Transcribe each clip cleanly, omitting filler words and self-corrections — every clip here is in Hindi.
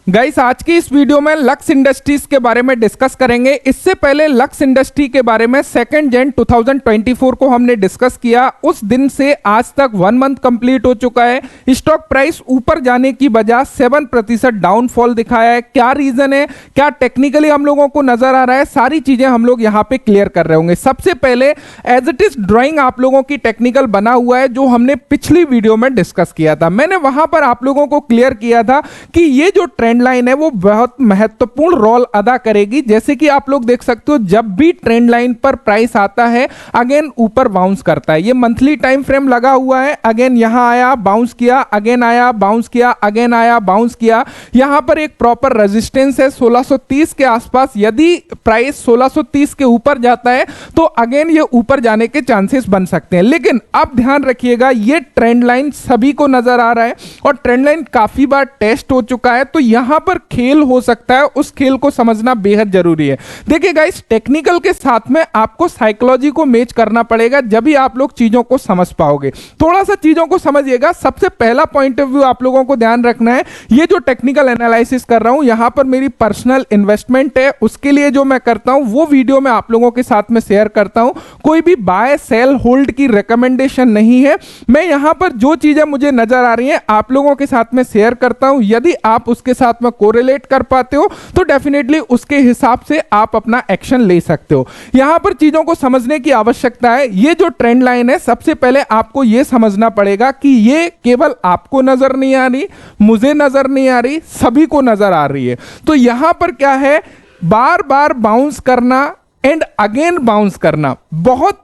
गाइस आज की इस वीडियो में लक्स इंडस्ट्रीज के बारे में डिस्कस करेंगे। इससे पहले लक्स इंडस्ट्री के बारे में 2 जन 2024 को हमने डिस्कस किया। उस दिन से आज तक 1 मंथ कंप्लीट हो चुका है। स्टॉक प्राइस ऊपर जाने की बजाय 7% डाउनफॉल दिखाया है। क्या रीजन है, क्या टेक्निकली हम लोगों को नजर आ रहा है, सारी चीजें हम लोग यहाँ पे क्लियर कर रहे होंगे। सबसे पहले एज इट इज ड्राइंग आप लोगों की टेक्निकल बना हुआ है जो हमने पिछली वीडियो में डिस्कस किया था। मैंने वहां पर आप लोगों को क्लियर किया था कि ये जो ट्रेंड लाइन है वो बहुत महत्वपूर्ण रोल अदा करेगी। जैसे कि आप लोग देख सकते हो, जब भी ट्रेंड लाइन पर प्राइस आता है अगेन ऊपर बाउंस करता है। ये मंथली टाइम फ्रेम लगा हुआ है, अगेन यहां आया बाउंस किया, अगेन आया बाउंस किया, अगेन आया बाउंस किया। यहां पर एक प्रॉपर रेजिस्टेंस है 1630 के आसपास। यदि प्राइस 1630 के ऊपर जाता है तो अगेन ये ऊपर जाने के चांसेस बन सकते हैं। लेकिन अब ध्यान रखिएगा, ये ट्रेंड लाइन सभी को नजर आ रहा है और ट्रेंड लाइन काफी बार टेस्ट हो चुका है, तो यहां पर खेल हो सकता है। उस खेल को समझना बेहद जरूरी है। देखिए गाइस, टेक्निकल के साथ में आपको साइकोलॉजी को मैच करना पड़ेगा, जब भी आप लोग चीजों को समझ पाओगे। थोड़ा सा चीजों को समझिएगा। सबसे पहला पॉइंट ऑफ व्यू आप लोगों को ध्यान रखना है, ये जो टेक्निकल एनालिसिस कर रहा हूं यहां पर मेरी पर्सनल इन्वेस्टमेंट है, उसके लिए जो मैं करता हूं वो वीडियो मैं आप लोगों के साथ में शेयर करता हूं। कोई भी बाय सेल होल्ड की रिकमेंडेशन नहीं है। मैं यहां पर जो चीजें मुझे नजर आ रही हैं आप लोगों के साथ में शेयर करता हूं। यदि आप उसके साथ में कोरिलेट कर पाते हो तो डेफिनेटली उसके हिसाब से आप अपना एक्शन ले सकते हो। यहां पर चीजों को समझने की आवश्यकता है। ये जो ट्रेंड लाइन है, सबसे पहले आपको यह समझना पड़ेगा कि ये केवल आपको नजर नहीं आ रही, मुझे नजर नहीं आ रही, सभी को नजर आ रही है। तो यहां पर क्या है, बार बार बाउंस करना एंड अगेन बाउंस करना बहुत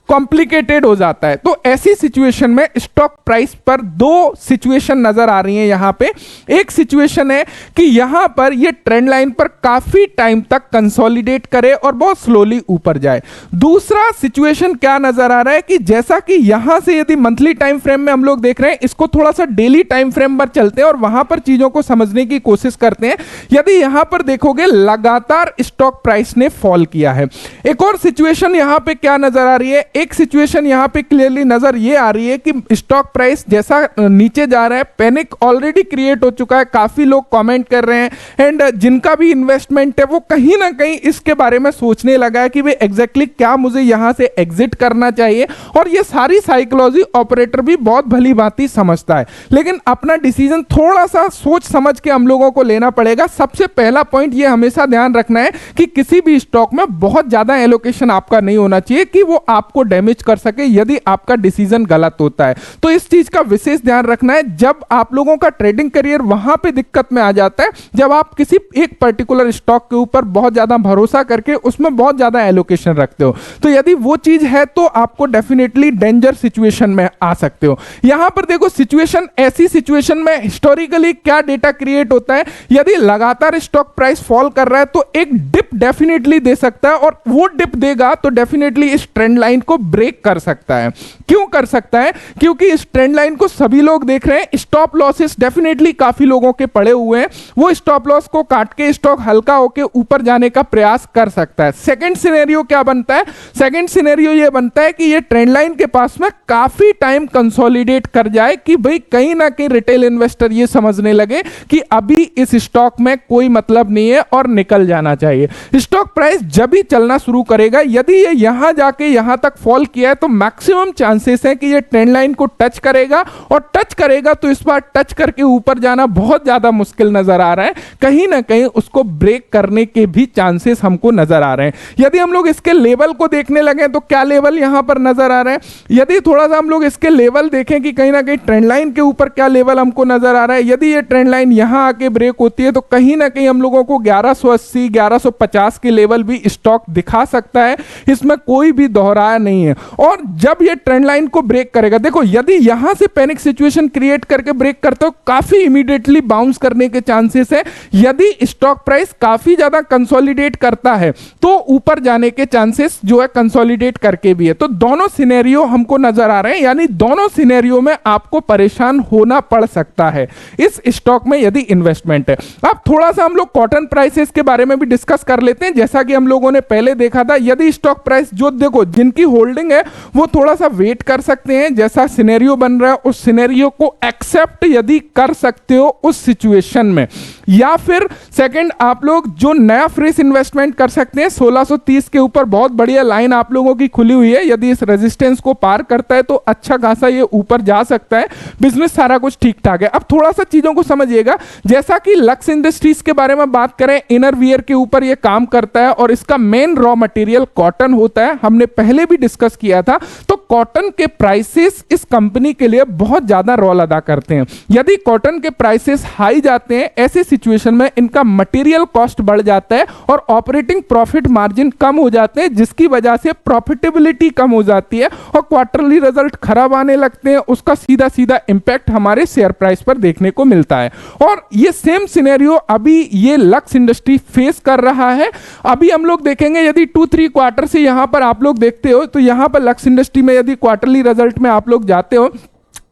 कॉम्प्लिकेटेड हो जाता है। तो ऐसी सिचुएशन में स्टॉक प्राइस पर दो सिचुएशन नजर आ रही हैं यहां पे। एक सिचुएशन है कि यहां पर ये ट्रेंड लाइन पर काफी टाइम तक कंसोलिडेट करे और बहुत स्लोली ऊपर जाए। दूसरा सिचुएशन क्या नजर आ रहा है कि जैसा कि यहां से यदि मंथली टाइम फ्रेम में हम लोग देख रहे हैं, इसको थोड़ा सा डेली टाइम फ्रेम पर चलते हैं और वहां पर चीजों को समझने की कोशिश करते हैं। यदि यहां पर देखोगे लगातार स्टॉक प्राइस ने फॉल किया है। एक और सिचुएशन यहां पे क्या नजर आ रही है, एक सिचुएशन यहां पे क्लियरली नजर ये आ रही है कि स्टॉक प्राइस जैसा नीचे जा रहा है, पैनिक ऑलरेडी क्रिएट हो चुका है। काफी लोग कमेंट कर रहे हैं एंड जिनका भी इन्वेस्टमेंट है वो कहीं ना कहीं इसके बारे में सोचने लगा है कि वे एग्जैक्टली क्या मुझे यहां से एग्जिट करना चाहिए। और ये सारी साइकोलॉजी ऑपरेटर भी बहुत भली भांति समझता है, लेकिन अपना डिसीजन थोड़ा सा सोच समझ के हम लोगों को लेना पड़ेगा। सबसे पहला पॉइंट ये हमेशा ध्यान रखना है कि किसी भी स्टॉक में बहुत ज्यादा एलोकेशन आपका नहीं होना चाहिए कि वो आपको डैमेज कर सके यदि आपका डिसीजन गलत होता है। तो इस चीज का विशेष ध्यान रखना है। जब आप लोगों का ट्रेडिंग करियर वहां पे दिक्कत में आ जाता है जब आप किसी एक पर्टिकुलर स्टॉक के ऊपर बहुत ज्यादा भरोसा करके उसमें बहुत ज्यादा एलोकेशन रखते हो। तो यदि वो चीज है तो आपको डेफिनेटली डेंजर सिचुएशन में आ सकते हो। यहां पर देखो सिचुएशन, ऐसी सिचुएशन में हिस्टोरिकली क्या डेटा क्रिएट होता है, यदि लगातार स्टॉक प्राइस फॉल कर रहा है तो एक डिप डेफिनेटली दे सकता है और वो डिप देगा तो डेफिनेटली इस ट्रेंड लाइन को ब्रेक कर सकता है। क्यों कर सकता है? क्योंकि इस ट्रेंड लाइन को सभी लोग देख रहे हैं। स्टॉप लॉसेस डेफिनेटली काफी लोगों के पड़े हुए हैं। वो स्टॉप लॉस को काट के स्टॉक हल्का होकर ऊपर जाने का प्रयास कर सकता है। सेकंड सिनेरियो क्या बनता है? सेकंड सिनेरियो ये बनता है कि ये ट्रेंड लाइन के पास में काफी टाइम कंसोलिडेट कर जाए कि भाई कहीं ना कहीं रिटेल इन्वेस्टर ये समझने लगे कि अभी इस स्टॉक में कोई मतलब नहीं है और निकल जाना चाहिए। स्टॉक प्राइस जब भी चलना शुरू करेगा, यदि ये यहां जाके यहां तक फॉल किया है तो मैक्सिमम चांसेस है कि ये ट्रेंड लाइन को टच करेगा और टच करेगा तो इस बार टच करके ऊपर जाना बहुत ज्यादा मुश्किल नजर आ रहा है। कहीं ना कहीं उसको ब्रेक करने के भी चांसेस हमको नजर आ रहे हैं। यदि हम लोग इसके लेवल को देखने लगे तो क्या लेवल यहां पर नजर आ रहा है, यदि थोड़ा सा हम लोग इसके लेवल देखें कि कहीं ना कहीं ट्रेंड लाइन के ऊपर क्या लेवल हमको नजर आ रहा है, यदि ये ट्रेंड लाइन यहां आके ब्रेक होती है तो कहीं ना कहीं हम लोगों को 1180 1150 के लेवल भी स्टॉक दिखा सकता है। इसमें कोई भी दोहराया नहीं है। और जब ये ट्रेंड लाइन को ब्रेक करेगा, देखो यदि यहां से पैनिक सिचुएशन क्रिएट करके ब्रेक करते हो काफी इमीडिएटली बाउंस करने के चांसेस है। यदि स्टॉक प्राइस काफी ज्यादा कंसोलिडेट करता है तो ऊपर जाने के चांसेस जो है कंसोलिडेट करके भी है। तो दोनों सिनेरियो हमको नजर आ रहे हैं, यानी दोनों सिनेरियो में आपको परेशान होना पड़ सकता है इस स्टॉक में यदि इन्वेस्टमेंट है। अब थोड़ा सा हम लोग कॉटन प्राइसेस के बारे में भी डिस्कस कर लेते हैं। जैसा कि हम लोगों ने पहले देखा था, यदि स्टॉक प्राइस जो देखो जिनकी होल्डिंग है वो थोड़ा सा वेट कर सकते हैं, जैसा सिनेरियो बन रहा है उस सिनेरियो को एक्सेप्ट यदि कर सकते हो उस सिचुएशन में, या फिर सेकंड आप लोग जो नया फ्रेश इन्वेस्टमेंट कर सकते हैं 1630 के ऊपर बहुत बढ़िया लाइन आप लोगों की खुली हुई है, यदि इस रेजिस्टेंस को पार करता है तो अच्छा खासा ये ऊपर जा सकता है, बिजनेस सारा कुछ ठीक ठाक है। अब थोड़ा सा चीजों को समझिएगा, जैसा कि लक्स इंडस्ट्रीज के बारे में बात करें, इनर वियर के ऊपर ये काम करता है और इसका मेन रॉ मटेरियल कॉटन होता है, हमने पहले भी डिस्कस किया था। तो कॉटन के प्राइसेस इस कंपनी के लिए बहुत ज्यादा रोल अदा करते हैं। यदि कॉटन के प्राइसेस हाई जाते हैं ऐसी सिचुएशन में इनका मटेरियल कॉस्ट बढ़ जाता है और ऑपरेटिंग प्रॉफिट मार्जिन कम हो जाते हैं, जिसकी वजह से प्रॉफिटेबिलिटी कम हो जाती है और क्वार्टरली रिजल्ट खराब आने लगते हैं। उसका सीधा सीधा इंपैक्ट हमारे शेयर प्राइस पर देखने को मिलता है और ये सेम सिनेरियो अभी ये लक्स इंडस्ट्री फेस कर रहा है। अभी हम लोग देखेंगे यदि 2-3 क्वार्टर से यहां पर आप लोग देखते हो तो यहां पर लक्स इंडस्ट्री में यदि क्वार्टरली रिजल्ट में आप लोग जाते हो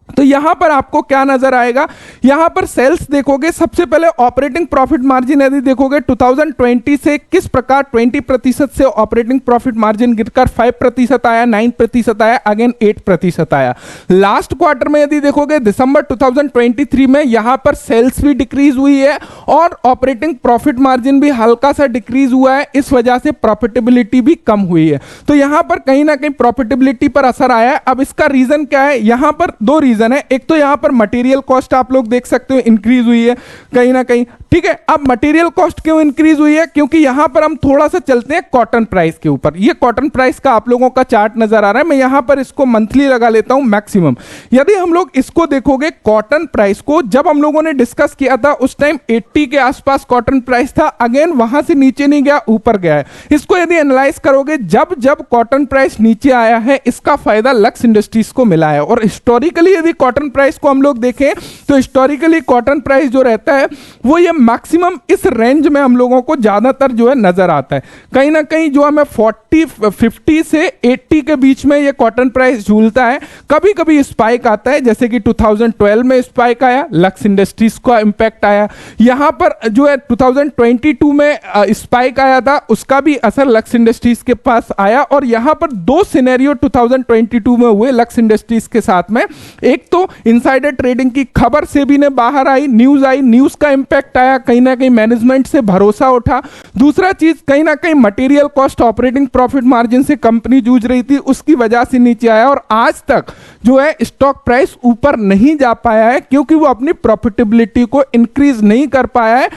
तो यहां पर आपको क्या नजर आएगा, यहां पर सेल्स देखोगे, सबसे पहले ऑपरेटिंग प्रॉफिट मार्जिन यदि देखोगे 2020 से किस प्रकार 20% से ऑपरेटिंग प्रॉफिट मार्जिन गिरकर 5% आया, 9% आया, अगेन 8% आया। लास्ट क्वार्टर में यदि देखोगे दिसंबर 2023 में यहां पर सेल्स भी डिक्रीज हुई है और ऑपरेटिंग प्रॉफिट मार्जिन भी हल्का सा डिक्रीज हुआ है, इस वजह से प्रॉफिटेबिलिटी भी कम हुई है। तो यहां पर कहीं ना कहीं प्रॉफिटेबिलिटी पर असर आया है। अब इसका रीजन क्या है, यहां पर दो रीजन है। एक तो यहां पर मटेरियल कॉस्ट आप लोग देख सकते हो इंक्रीज हुई है कहीं ना कहीं, ठीक है। अब मटेरियल कॉस्ट क्यों इंक्रीज हुई है, क्योंकि यहां पर हम थोड़ा सा चलते हैं कॉटन प्राइस के ऊपर। ये कॉटन प्राइस का आप लोगों का चार्ट नजर आ रहा है, मैं यहां पर इसको मंथली लगा लेता हूं मैक्सिमम। यदि हम लोग इसको देखोगे कॉटन प्राइस को, जब हम लोगों ने डिस्कस किया था उस टाइम 80 के आसपास कॉटन प्राइस था, अगेन वहां से नीचे नहीं गया, ऊपर गया है। इसको यदि एनालाइज करोगे, जब जब कॉटन प्राइस नीचे आया है इसका फायदा लक्स इंडस्ट्रीज को मिला है। और हिस्टोरिकली यदि कॉटन प्राइस को हम लोग देखें तो हिस्टोरिकली कॉटन प्राइस जो रहता है वो ये मैक्सिमम इस रेंज में हम लोगों को ज्यादातर जो है नजर आता है। कहीं ना कहीं जो हमें 50 से 80 के बीच में ये कॉटन प्राइस झूलता है। कभी कभी स्पाइक आता है, जैसे कि 2012 में स्पाइक आया, लक्स इंडस्ट्रीज का इंपैक्ट आया। यहां पर जो है 2022 में स्पाइक आया था, उसका भी असर लक्स इंडस्ट्रीज के पास आया। और यहां पर दो सिनेरियो 2022 में हुए लक्स इंडस्ट्रीज के साथ में। एक तो इनसाइडर ट्रेडिंग की खबर सेबी ने बाहर आई, न्यूज का इंपैक्ट आया, कहीं ना कहीं मैनेजमेंट से भरोसा उठा। दूसरा चीज कहीं ना कहीं material cost operating profit margin से कंपनी जूझ रही थी, उसकी वजह से नीचे आया। और आज तक जो है स्टॉक प्राइस ऊपर नहीं जा पाया है क्योंकि वो अपनी प्रॉफिटेबिलिटी को इंक्रीज नहीं कर पाया है,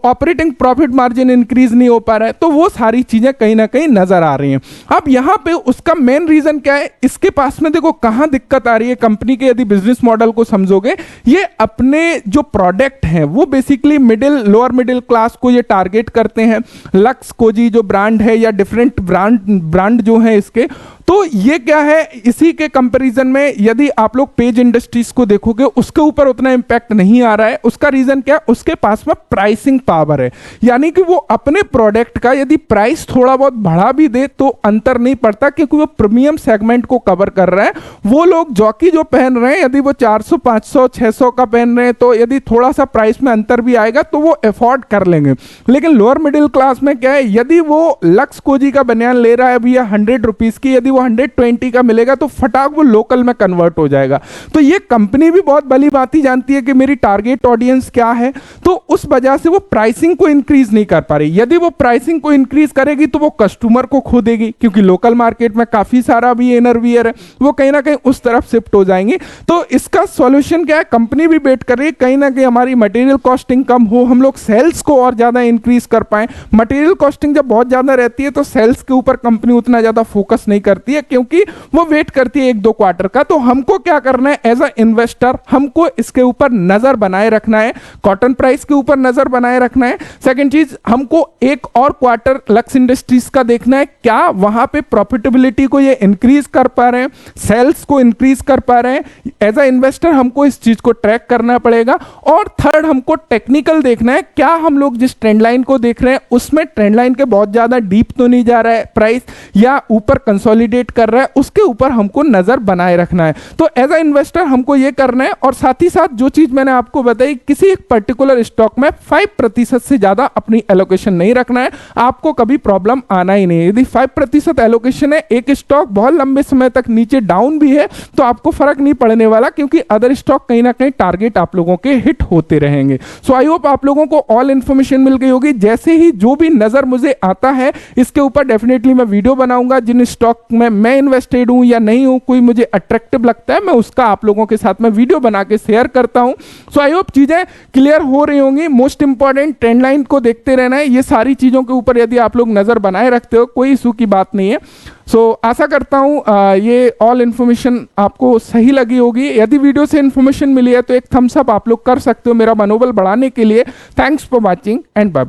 ऑपरेटिंग प्रॉफिट मार्जिन इंक्रीज नहीं हो पा रहा है। तो वो सारी चीजें कहीं ना कहीं नजर आ रही हैं। अब यहां पे उसका मेन रीजन क्या है, इसके पास में देखो कहां दिक्कत आ रही है कंपनी के। यदि बिजनेस मॉडल को समझोगे, ये अपने जो प्रोडक्ट हैं वो बेसिकली लोअर मिडिल क्लास को ये टारगेट करते हैं। लक्स कोजी जो ब्रांड है या डिफरेंट ब्रांड जो है इसके, तो ये क्या है, इसी के कंपैरिजन में यदि आप लोग पेज इंडस्ट्रीज को देखोगे उसके ऊपर उतना इंपैक्ट नहीं आ रहा है। उसका रीजन क्या है, उसके पास में प्राइसिंग पावर है, यानी कि वो अपने प्रोडक्ट का यदि प्राइस थोड़ा बहुत बढ़ा भी दे तो अंतर नहीं पड़ता, क्योंकि वो प्रीमियम सेगमेंट को कवर कर रहा है। वो लोग जॉकी जो पहन रहे हैं, यदि वो 400 500 600 का पहन रहे हैं तो यदि थोड़ा सा प्राइस में अंतर भी आएगा तो वो अफोर्ड कर लेंगे। लेकिन लोअर मिडिल क्लास में क्या है, यदि वो लक्स कोजी का बनियान ले रहा है भैया 100 रुपीज की, यदि वो 120 का मिलेगा तो फटाक वो लोकल में कन्वर्ट हो जाएगा। तो ये कंपनी भी बहुत भली भांति जानती है कि मेरी टारगेट ऑडियंस क्या है, तो उस वजह से वो प्राइसिंग को इंक्रीज नहीं कर पा रही। यदि वो प्राइसिंग को इंक्रीज करेगी तो वो कस्टमर को खो देगी, क्योंकि लोकल मार्केट में काफी सारा भी इनर वियर है, वो कहीं ना कहीं उस तरफ शिफ्ट हो जाएंगे। तो इसका सॉल्यूशन क्या है, कंपनी भी वेट कर रही है कहीं ना कहीं हमारी मटेरियल कॉस्टिंग कम हो, हम लोग सेल्स को और ज्यादा इंक्रीज कर पाए। मटेरियल कॉस्टिंग जब बहुत ज्यादा रहती है तो सेल्स के ऊपर कंपनी उतना ज्यादा फोकस नहीं करती है, क्योंकि वो वेट करती है 1-2 क्वार्टर का। तो हमको क्या करना है एज अ इन्वेस्टर, हमको इसके ऊपर नजर बनाए रखना है, कॉटन प्राइस के ऊपर नजर बनाए रखना है। सेकंड चीज, हमको एक और क्वार्टर लक्स इंडस्ट्रीज का देखना है, क्या वहां पे प्रॉफिटेबिलिटी को ये इंक्रीज कर पा रहे हैं, सेल्स को इंक्रीज कर पा रहे हैं। एज अ इन्वेस्टर हमको इस चीज को ट्रैक करना पड़ेगा। और थर्ड, हमको टेक्निकल देखना है, क्या हम लोग जिस ट्रेंड लाइन को देख रहे हैं उसमें ट्रेंड लाइन के बहुत ज्यादा डीप तो नहीं जा रहा है प्राइस, या ऊपर कंसोलिडेट कंसोलिडेट कर रहा है उसके ऊपर हमको नजर बनाए रखना है। तो एज अ इन्वेस्टर हमको ये करना है, और साथ ही साथ जो चीज मैंने आपको बताई, किसी एक पर्टिकुलर स्टॉक में 5% से ज्यादा अपनी एलोकेशन नहीं रखना है, आपको कभी प्रॉब्लम आना ही नहीं है। यदि 5% एलोकेशन है, एक स्टॉक बहुत लंबे समय तक नीचे डाउन भी है तो आपको फर्क नहीं पड़ने वाला, क्योंकि अदर स्टॉक कहीं ना कहीं टारगेट आप लोगों के हिट होते रहेंगे। सो आई होप आप लोगों को ऑल इंफॉर्मेशन मिल गई होगी। जैसे ही जो भी नजर मुझे आता है इसके ऊपर डेफिनेटली मैं वीडियो बनाऊंगा। जिन स्टॉक में मैं इन्वेस्टेड हूं या नहीं हूं, कोई मुझे अट्रैक्टिव लगता है, मैं उसका आप लोगों के साथ में वीडियो बना के शेयर करता हूं। सो आई होप चीजें क्लियर हो रही होंगी। मोस्ट इंपॉर्टेंट ट्रेंड लाइन को देखते रहना है। ये सारी चीजों के ऊपर यदि आप लोग नजर बनाए रखते हो, कोई इशू की बात नहीं है। सो आशा करता हूं ये ऑल इन्फॉर्मेशन आपको सही लगी होगी। यदि वीडियो से इन्फॉर्मेशन मिली है तो एक थम्स अप आप लोग कर सकते हो मेरा मनोबल बढ़ाने के लिए। Thanks for watching and bye bye.